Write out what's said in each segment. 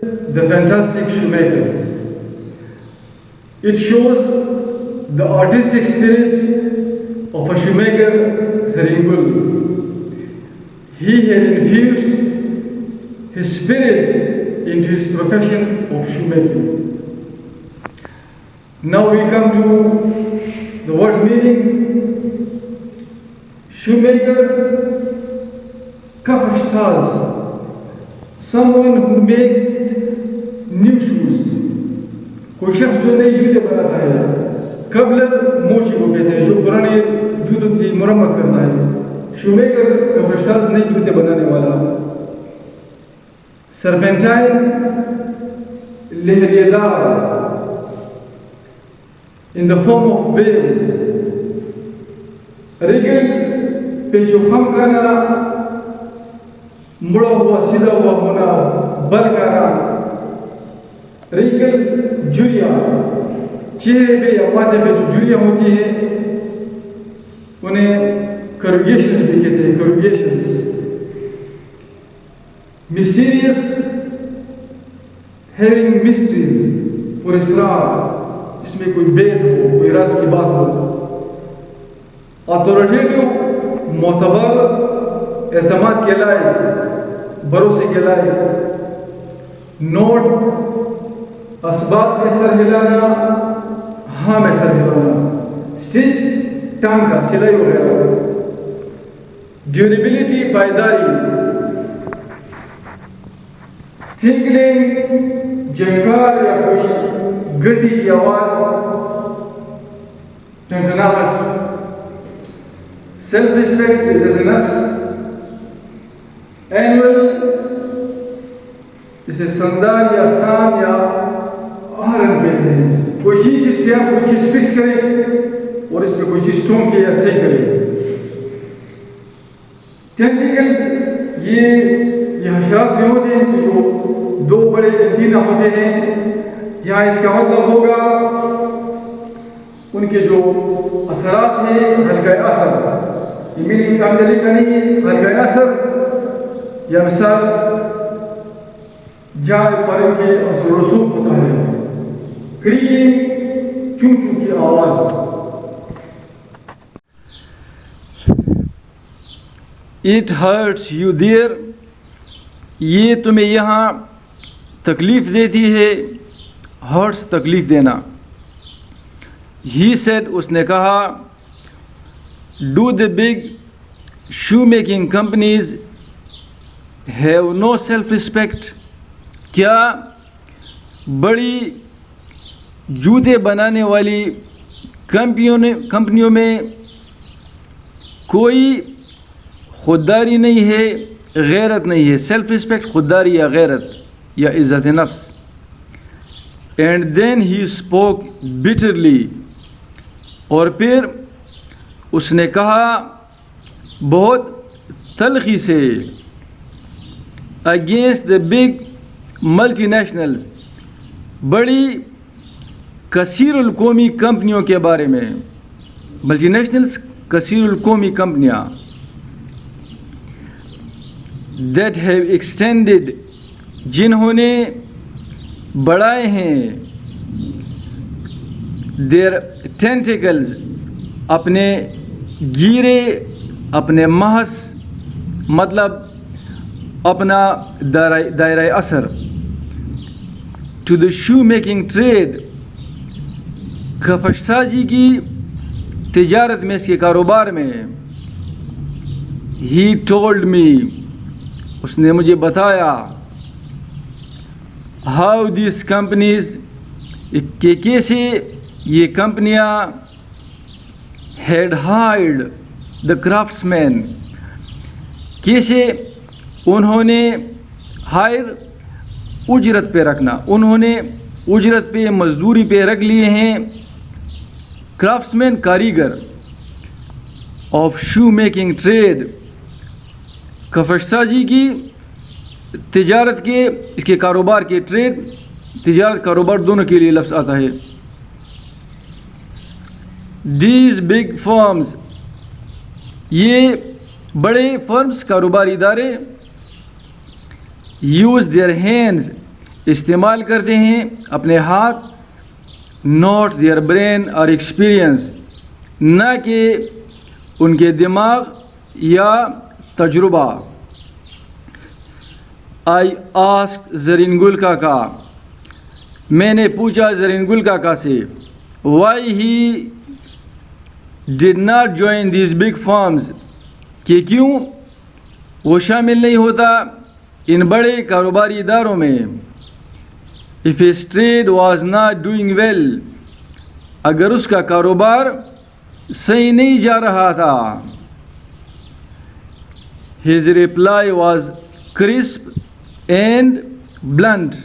The fantastic shoemaker. It shows the artistic spirit of a shoemaker, Seringul. He had infused his spirit into his profession of shoemaking. Now we come to the word's meanings. Shoemaker, kafashsaz, someone who makes new shoes. کوئی شخص جو نئی جوتے بناتا ہے، قبلر موچی کو کہتے ہیں، جو پرانے جوتوں کی مرمت کرتا ہے. شومیکر کفشساز نئی جوتے بنانے والا. سرپینٹائن لہریہ دار in the form of waves. ریگل پیچو خم کرنا، مڑا ہوا سیدھا ہوا ہونا، بل کرنا. ریگل جوریا، چہرے پہ یا ماتھے پہ جو جوریا ہوتی ہیں انہیں کروگیشنز بھی کہتے ہیں. کروگیشنز. mysterious, having mysteries, اور اسرار، اس میں کوئی بید ہو، کوئی راز کی بات ہو. اتھارٹیٹو، معتبر، اعتماد کے لائق، بھروسے کے لائق. نوٹ، اسباب میں سر ہلانا، ہاں میں سر ہلانا. اسٹچ، ٹانکا، سلائی وغیرہ. ڈیوریبلٹی، پائیداری. ٹنکلنگ، جھنکار یا کوئی گھنٹی کی آواز، ٹنٹناہٹ. سیلف ریسپیکٹ، عزت نفس. اینول، اسے سندان یا سان یا آہرن کہتے ہیں. کوئی چیز جس پہ آپ کوئی چیز فکس کریں اور اس پہ کوئی چیز ٹھونک کے یا صحیح کریں. ٹینٹیکلز، یہ حشرات میں ہوتے ہیں جو دو بڑے اینٹینا ہوتے ہیں. یہاں اس کا مطلب ہوگا ان کے جو اثرات ہیں، حلقہ اثر. یہ میننگ کا طریقہ نہیں ہے. حلقہ اثر یا مثال جہاں پر ان کے اثر و رسوخ ہوتا ہے. کریکنگ، چون چون کی آواز. It hurts you there. یہ تمہیں یہاں تکلیف دیتی ہے. hurts، تکلیف دینا. He said، اس نے کہا، do the big shoemaking companies have no self-respect. کیا بڑی جوتے بنانے والی کمپنیوں میں کوئی خودداری نہیں ہے، غیرت نہیں ہے. سیلف رسپیکٹ، خودداری یا غیرت یا عزت نفس. اینڈ دین ہی اسپوک بٹرلی، اور پھر اس نے کہا بہت تلخی سے، against the big multi nationals, بڑی کثیر القومی کمپنیوں کے بارے میں. ملٹی نیشنلز، کثیر القومی کمپنیاں. دیٹ ہیو ایکسٹینڈیڈ، جنہوں نے بڑھائے ہیں، دیر ٹینٹیکلز، اپنے گیرے، اپنے محض، مطلب اپنا دائرہ اثر. To the shoe making trade, کفش سازی کی تجارت میں، اس کے کاروبار میں. ہی ٹولڈ می، اس نے مجھے بتایا، ہاؤ دیس کمپنیز، کہ کیسے یہ کمپنیاں، ہیڈ ہائرڈ دا کرافٹس مین، کیسے انہوں نے ہائر، اجرت پہ رکھنا، انہوں نے اجرت پہ، مزدوری پہ رکھ لیے ہیں کرافٹس مین، کاریگر. آف شو میکنگ ٹریڈ، کفش سازی کی تجارت کے، اس کے کاروبار کے. ٹریڈ، تجارت، کاروبار دونوں کے لیے لفظ آتا ہے. دیز بگ فرمز، یہ بڑے فرمز، کاروباری ادارے. یوز دیئر ہینڈز، استعمال کرتے ہیں اپنے ہاتھ, not their brain or experience, نہ کہ ان کے دماغ یا تجربہ. I asked زرین گل کاکا, میں نے پوچھا زرین گل کاکا سے, why he did not join these big firms, کہ کیوں وہ شامل نہیں ہوتا ان بڑے کاروباری اداروں میں. If his trade was not doing well, اگر اس کا کاروبار صحیح نہیں جا رہا تھا. His reply was crisp and blunt,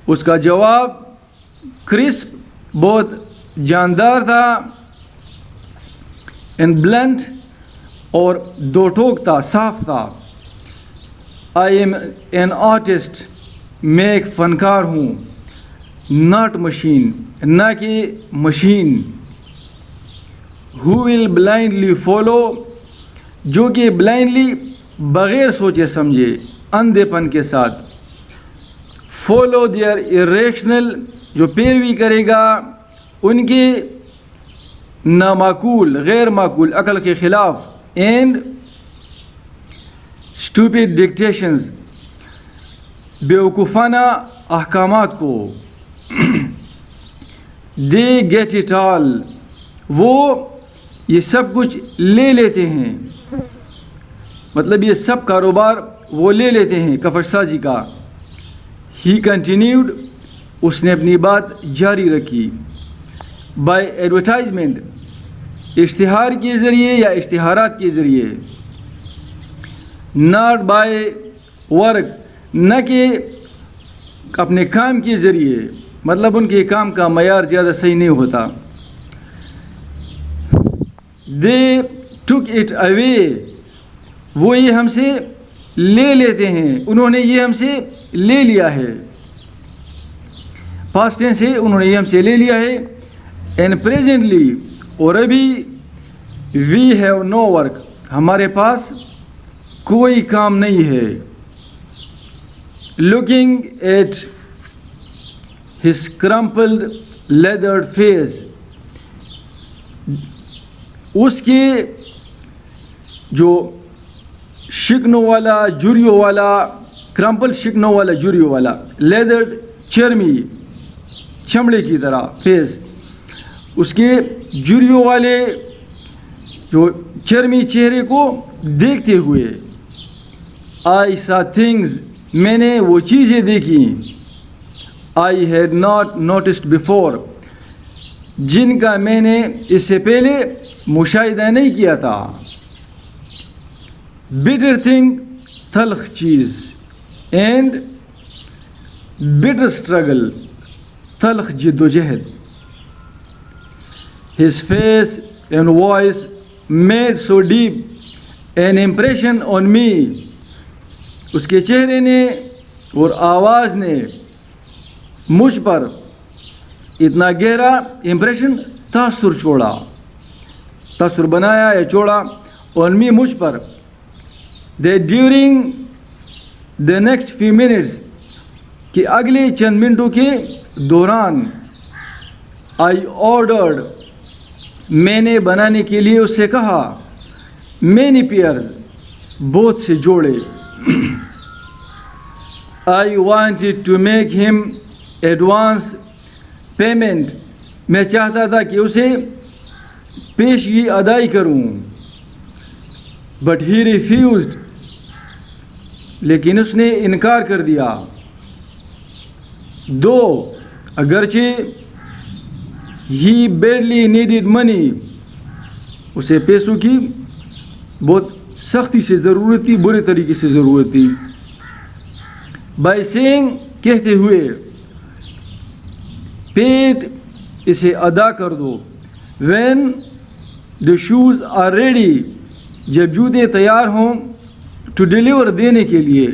اس کا جواب کرسپ بہت جاندار تھا, and blunt اور دو ٹوک تھا, صاف تھا. I am an artist, میں ایک فنکار ہوں, not machine, نہ کہ machine. Who will blindly follow, جو کہ blindly بغیر سوچے سمجھے اندھے پن کے ساتھ, follow their irrational, جو پیروی کرے گا ان کے نامعقول, غیر معقول عقل کے خلاف, and stupid dictations, بیوقوفانہ احکامات کو. they get it all, وہ یہ سب کچھ لے لیتے ہیں, مطلب یہ سب کاروبار وہ لے لیتے ہیں کفش سازی کا. he continued, اس نے اپنی بات جاری رکھی. by advertisement, اشتہار کے ذریعے یا اشتہارات کے ذریعے. not by work, نہ کہ اپنے کام کے ذریعے, مطلب ان کے کام کا معیار زیادہ صحیح نہیں ہوتا. they took it away, وہ یہ ہم سے لے لیتے ہیں, انہوں نے یہ ہم سے لے لیا ہے. پاسٹ ٹینس ہے, انہوں نے یہ ہم سے لے لیا ہے. and presently, اور ابھی, we have no work, ہمارے پاس کوئی کام نہیں ہے. looking at his crumpled leathered face, اس کے جو شکنوں والا, جریوں والا, کرمپل شکنوں والا, جریوں والا, لیدرڈ چرمی, چمڑے کی طرح فیس, اس کے جریوں والے جو چرمی چہرے کو دیکھتے ہوئے. I saw things, میں نے وہ چیزیں دیکھی. I had not noticed before, جن کا میں نے اس سے پہلے مشاہدہ نہیں کیا تھا. bitter thing, تلخ چیز, and bitter struggle, تلخ جد و جہد. his face and voice made so deep an impression on me, اس کے چہرے نے اور آواز نے مجھ پر اتنا گہرا امپریشن, تاثر چھوڑا, تاثر بنایا یا چھوڑا, on me, مجھ پر. that during the next few minutes, کہ اگلے چند منٹوں کے دوران, I ordered, میں نے بنانے کے لیے اس سے کہا, many pairs, بہت سے جوڑے. I wanted to make him advance payment, میں چاہتا تھا کہ اسے پیشگی ادائی کروں. but he refused, لیکن اس نے انکار کر دیا. though, اگرچہ he badly needed money, اسے پیسوں کی بہت سختی سے ضرورت تھی, برے طریقے سے ضرورت تھی. by saying, کہتے ہوئے, paid, اسے ادا کر دو. when the shoes are ready, جب جوتے تیار ہوں, to deliver, دینے کے لیے.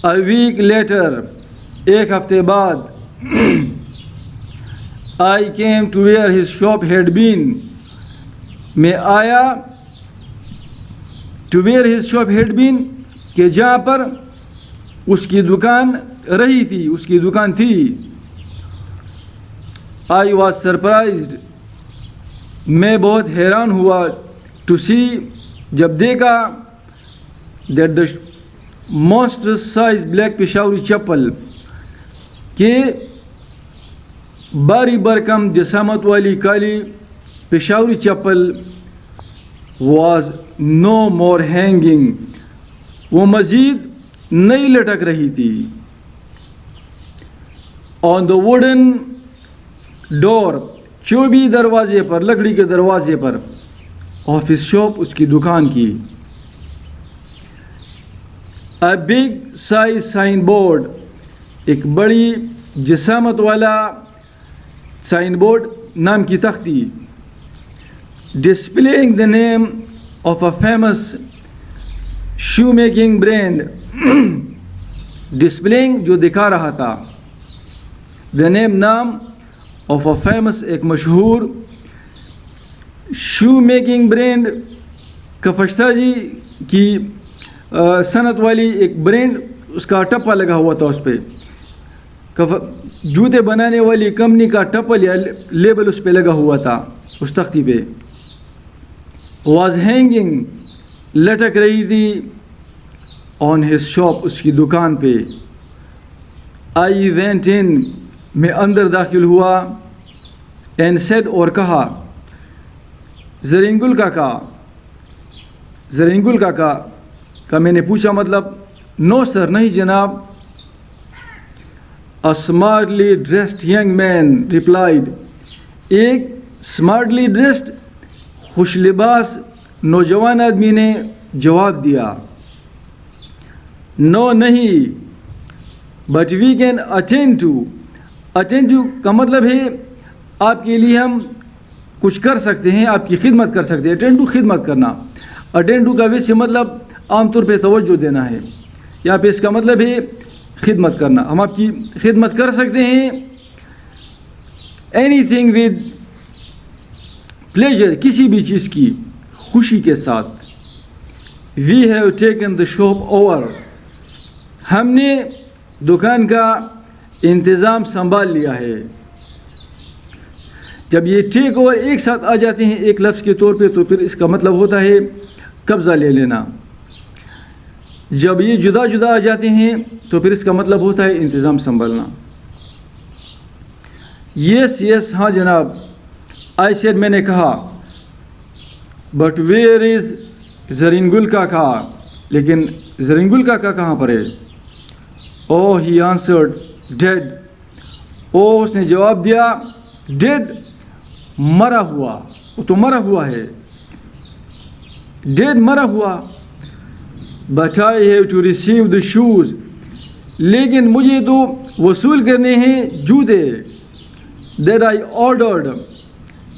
a week later, ایک ہفتے بعد, I came to where his shop had been, میں آیا to where his shop had been, کہ جہاں پر اس کی دکان رہی تھی، اس کی دکان تھی. I was surprised. میں بہت حیران ہوا to see جب دیکھا that the monster size black پشاوری چپل کہ باری برکم جسامت والی کالی پشاوری چپل was no more hanging. وہ مزید نہیں لٹک رہی تھی. on the wooden door چوبی دروازے پر، لکڑی کے دروازے پر of his shop اس کی دکان کی. a big size sign board ایک بڑی جسامت والا سائن بورڈ، نام کی تختی، displaying the name of a famous shoemaking brand. displaying جو دکھا رہا تھا، the name نام of a famous ایک مشہور shoemaking brand، کفشتازی کی صنعت والی ایک برانڈ، اس کا ٹپا لگا ہوا تھا اس پہ، جوتے بنانے والی کمپنی کا ٹپل یا لیبل اس پہ لگا ہوا تھا اس تختی پہ. was hanging لٹک رہی تھی on his shop اس کی دکان پہ. I went in میں اندر داخل ہوا and said اور کہا زرینگل کاکا، زرینگل کاکا کا میں نے پوچھا مطلب no sir نہیں جناب. a smartly dressed young man replied ایک smartly dressed خوش لباس نوجوان آدمی نے جواب دیا no نہیں but we can attend to کا مطلب ہے آپ کے لیے ہم کچھ کر سکتے ہیں، آپ کی خدمت کر سکتے ہیں. attend to خدمت کرنا، attend to کا ویسے مطلب عام طور پہ توجہ دینا ہے، یہاں پہ اس کا مطلب ہے خدمت کرنا. ہم آپ کی خدمت کر سکتے ہیں اینی تھنگ ود پلیجر، کسی بھی چیز کی خوشی کے ساتھ. We have taken the shop over, ہم نے دکان کا انتظام سنبھال لیا ہے. جب یہ ٹیک اوور ایک ساتھ آ جاتے ہیں ایک لفظ کے طور پہ تو پھر اس کا مطلب ہوتا ہے قبضہ لے لینا. جب یہ جدا جدا آ جاتے ہیں تو پھر اس کا مطلب ہوتا ہے انتظام سنبھالنا. یس یس ہاں جناب. آئی سیڈ میں نے کہا بٹ ویئر از زرینگل کاکا، لیکن زرینگل کاکا کہاں پر ہے؟ او ہی آنسرڈ ڈیڈ، او اس نے جواب دیا ڈیڈ مرا ہوا، وہ تو مرا ہوا ہے، ڈیڈ مرا ہوا. But I have to receive the shoes، لیکن مجھے تو وصول کرنے ہیں جوتے. That I ordered،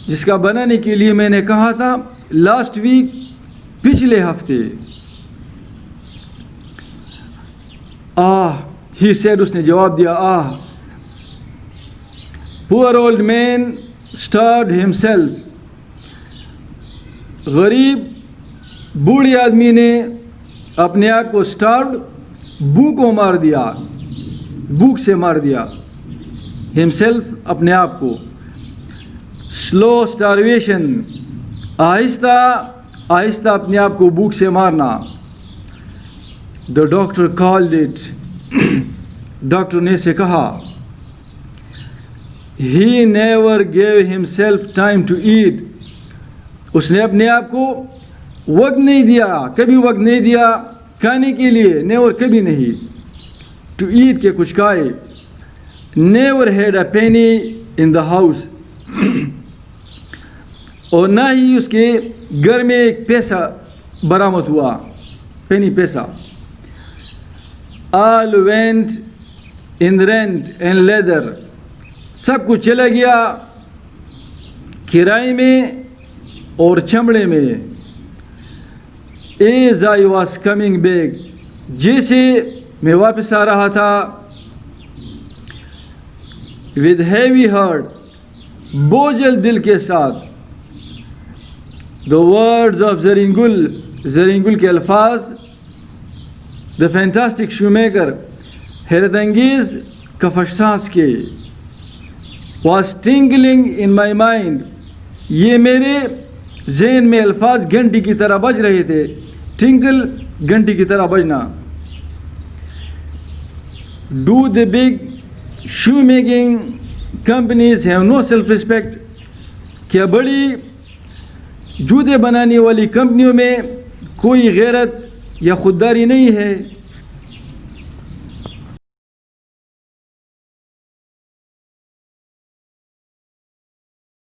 جس کا بنانے کے لیے میں نے کہا تھا لاسٹ ویک، پچھلے ہفتے. he said، اس نے جواب دیا poor old man starved himself، غریب بوڑھے آدمی نے اپنے آپ کو starved، بھوک کو مار دیا، بھوک سے مار دیا. himself اپنے آپ کو. slow starvation، آہستہ آہستہ اپنے آپ کو بھوک سے مارنا. the doctor called it، doctor نے سے کہا he never gave himself time to eat، اس نے اپنے آپ کو وقت نہیں دیا، کبھی وقت نہیں دیا کھانے کے لیے، نیور کبھی نہیں. ٹو ایٹ کے کچھ کھائے. Never had a penny in the house, اور نہ ہی اس کے گھر میں ایک پیسہ برآمد ہوا، پینی پیسہ. All went in rent and leather, سب کچھ چلا گیا کرائے میں اور چمڑے میں. As I was coming back، جیسے میں واپس آ رہا تھا. with heavy heart، بوجھل دل کے ساتھ. the words of زرینگل، زرینگل کے الفاظ. the fantastic shoemaker، حیرت انگیز کفشاس کے was tingling in my mind. یہ میرے ذہن میں الفاظ گھنٹی کی طرح بج رہے تھے. ٹنگل گھنٹی کی طرح بجنا. Do the big shoemaking companies have no self-respect? کیا بڑی جوتے بنانے والی کمپنیوں میں کوئی غیرت یا خودداری نہیں ہے؟